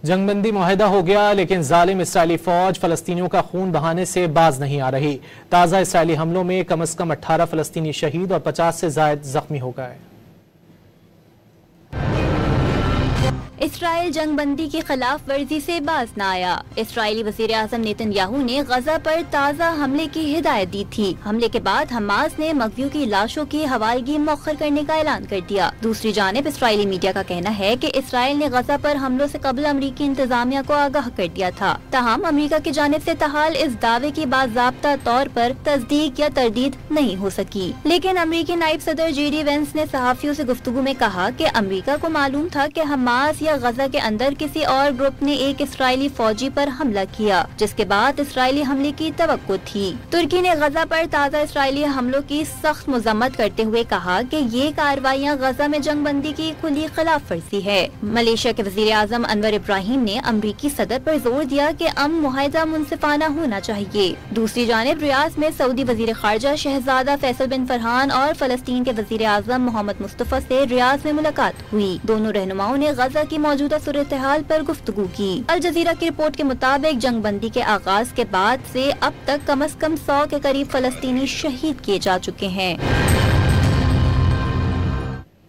جنگ بندی معاہدہ ہو گیا لیکن ظالم اسرائیلی فوج فلسطینیوں کا خون بہانے سے باز نہیں آ رہی۔ تازہ اسرائیلی حملوں میں کم از کم 18 فلسطینی شہید اور 50 سے زائد زخمی ہو گئے۔ اسرائیل جنگ بندی کی خلاف ورزی سے باز نہ آیا۔ اسرائیلی وزیر اعظم نیتن یاہو نے غزہ پر تازہ حملے کی ہدایت دی تھی۔ حملے کے بعد حماس نے مغزیوں کی لاشوں کی حوالگی مؤخر کرنے کا اعلان کر دیا۔ دوسری جانب اسرائیلی میڈیا کا کہنا ہے کہ اسرائیل نے غزہ پر حملوں سے قبل امریکی انتظامیہ کو آگاہ کر دیا تھا، تاہم امریکہ کی جانب سے تاحال اس دعوے کی باضابطہ طور پر تصدیق یا تردید نہیں ہو سکی۔ لیکن امریکی نائب صدر جے ڈی وینس نے صحافیوں سے گفتگو میں کہا کہ امریکہ کو معلوم تھا کہ حماس یا غزہ کے اندر کسی اور گروپ نے ایک اسرائیلی فوجی پر حملہ کیا، جس کے بعد اسرائیلی حملے کی توقع تھی۔ ترکی نے غزہ پر تازہ اسرائیلی حملوں کی سخت مذمت کرتے ہوئے کہا کہ یہ کارروائیاں غزہ میں جنگ بندی کی کھلی خلاف ورزی ہے۔ ملائیشیا کے وزیر اعظم انور ابراہیم نے امریکی صدر پر زور دیا کہ امن معاہدہ منصفانہ ہونا چاہیے۔ دوسری جانب ریاض میں سعودی وزیر خارجہ شہزادہ فیصل بن فرحان اور فلسطین کے وزیر اعظم محمد مصطفیٰ سے ریاض میں ملاقات ہوئی۔ دونوں رہنماؤں نے غزہ کی موجودہ صورتحال پر گفتگو کی۔ الجزیرہ کی رپورٹ کے مطابق جنگ بندی کے آغاز کے بعد سے اب تک کم از کم 100 کے قریب فلسطینی شہید کیے جا چکے ہیں۔